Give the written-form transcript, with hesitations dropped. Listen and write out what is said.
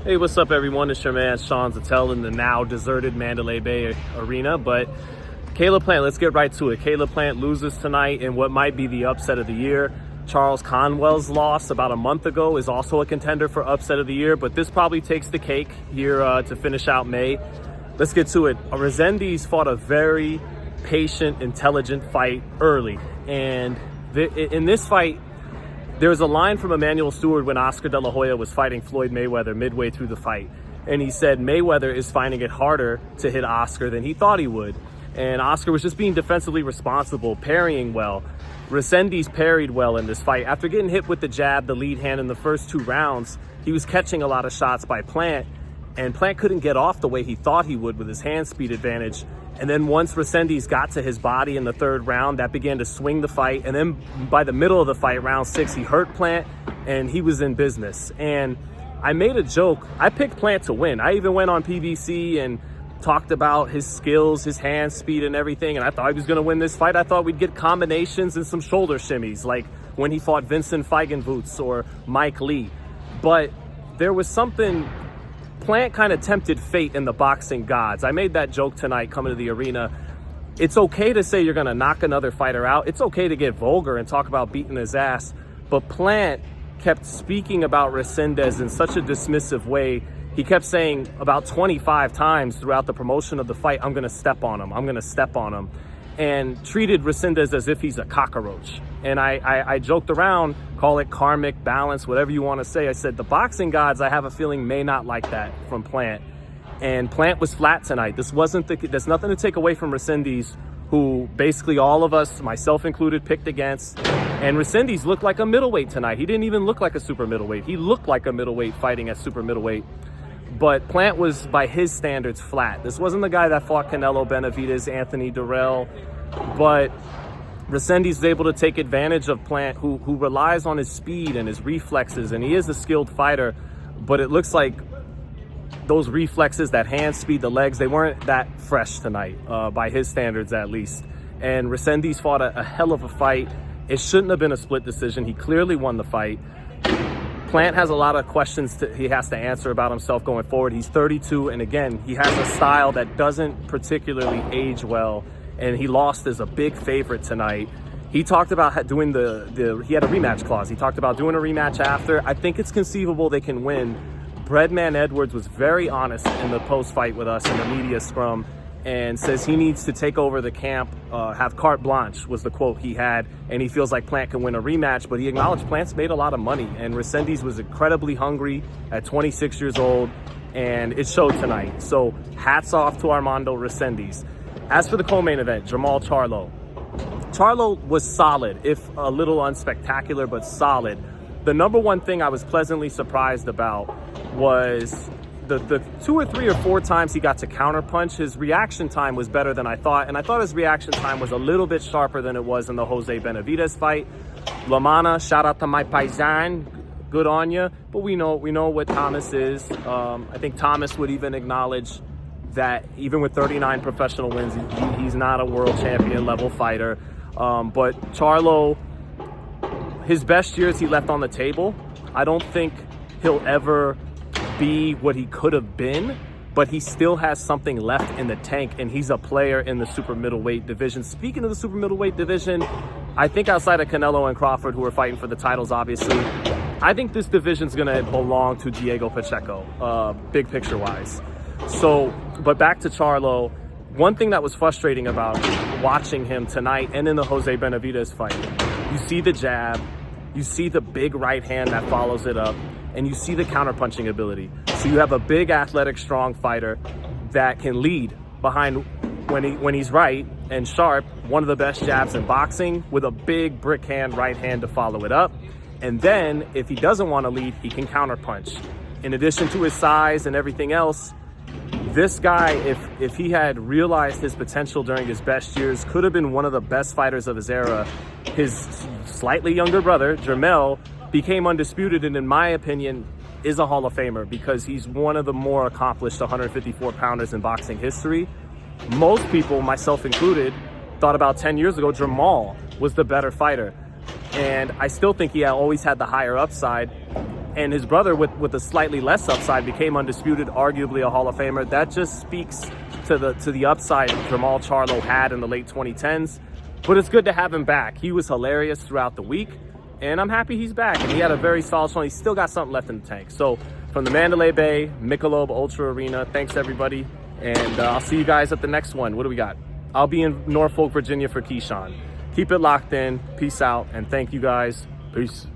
Hey, what's up, everyone? It's your man, Sean Zittel, in the now deserted Mandalay Bay Arena. But Caleb Plant, let's get right to it. Caleb Plant loses tonight in what might be the upset of the year. Charles Conwell's loss about a month ago is also a contender for upset of the year, but this probably takes the cake here to finish out May. Let's get to it. Resendiz fought a very patient, intelligent fight early. And in this fight, there was a line from Emmanuel Stewart when Oscar De La Hoya was fighting Floyd Mayweather midway through the fight. And he said Mayweather is finding it harder to hit Oscar than he thought he would. And Oscar was just being defensively responsible, parrying well. Resendiz parried well in this fight. After getting hit with the jab, the lead hand in the first 2 rounds, he was catching a lot of shots by Plant. And Plant couldn't get off the way he thought he would with his hand speed advantage. And then once Resendiz got to his body in the 3rd round, that began to swing the fight. And then by the middle of the fight, round 6, he hurt Plant and he was in business. And I made a joke. I picked Plant to win. I even went on PBC and talked about his skills, his hand speed and everything. And I thought he was going to win this fight. I thought we'd get combinations and some shoulder shimmies, like when he fought Vincent Feigenbutz or Mike Lee. But there was something... Plant kind of tempted fate in the boxing gods. I made that joke tonight coming to the arena. It's okay to say you're going to knock another fighter out. It's okay to get vulgar and talk about beating his ass. But Plant kept speaking about Resendiz in such a dismissive way. He kept saying about 25 times throughout the promotion of the fight, I'm going to step on him. I'm going to step on him. And treated Resendiz as if he's a cockroach. And I joked around, call it karmic balance, whatever you want to say. I said, the boxing gods, I have a feeling, may not like that from Plant. And Plant was flat tonight. There's nothing to take away from Resendiz, who basically all of us, myself included, picked against. And Resendiz looked like a middleweight tonight. He didn't even look like a super middleweight. He looked like a middleweight fighting at super middleweight. But Plant was, by his standards, flat. This wasn't the guy that fought Canelo Benavidez, Anthony Durrell, but Resendiz is able to take advantage of Plant, who relies on his speed and his reflexes, and he is a skilled fighter, but it looks like those reflexes, that hand speed, the legs, they weren't that fresh tonight, by his standards at least. And Resendiz fought a hell of a fight. It shouldn't have been a split decision. He clearly won the fight. Plant has a lot of questions he has to answer about himself going forward. He's 32, and again, he has a style that doesn't particularly age well, and he lost as a big favorite tonight. He talked about doing he had a rematch clause. He talked about doing a rematch after. I think it's conceivable they can win. Breadman Edwards was very honest in the post-fight with us in the media scrum and says he needs to take over the camp, have carte blanche was the quote he had, and he feels like Plant can win a rematch, but he acknowledged Plant's made a lot of money, and Resendiz was incredibly hungry at 26 years old, and it showed tonight. So hats off to Armando Resendiz. As for the co-main event, Jermall Charlo. Charlo was solid, if a little unspectacular, but solid. The number one thing I was pleasantly surprised about was the 2 or 3 or 4 times he got to counterpunch, his reaction time was better than I thought. And I thought his reaction time was a little bit sharper than it was in the Jose Benavidez fight. Lamanna, shout out to my paisan, good on you. But we know what Thomas is. I think Thomas would even acknowledge that even with 39 professional wins, he's not a world champion level fighter. But Charlo, his best years he left on the table. I don't think he'll ever be what he could have been, but he still has something left in the tank, and he's a player in the super middleweight division. Speaking of the super middleweight division, I think outside of Canelo and Crawford, who are fighting for the titles, obviously, I think this division's gonna belong to Diego Pacheco, big picture wise. So, but back to Charlo, one thing that was frustrating about watching him tonight and in the Jose Benavidez fight, you see the jab, you see the big right hand that follows it up, and you see the counterpunching ability. So you have a big, athletic, strong fighter that can lead behind when he's right and sharp, one of the best jabs in boxing, with a big brick hand right hand to follow it up. And then if he doesn't want to lead, he can counterpunch. In addition to his size and everything else, this guy, if he had realized his potential during his best years, could have been one of the best fighters of his era. His slightly younger brother, Jermall, became undisputed, and in my opinion, is a Hall of Famer because he's one of the more accomplished 154-pounders in boxing history. Most people, myself included, thought about 10 years ago Jermall was the better fighter. And I still think he always had the higher upside. and his brother with a slightly less upside became undisputed, arguably a Hall of Famer. That just speaks to the upside Jermall Charlo had in the late 2010s. But it's good to have him back. He was hilarious throughout the week, and I'm happy he's back. And he had a very solid showing. He's still got something left in the tank. So from the Mandalay Bay Michelob Ultra Arena, thanks everybody, and I'll see you guys at the next one. What do we got? I'll be in Norfolk, Virginia for Keyshawn. Keep it locked in. Peace out, and thank you guys. Peace.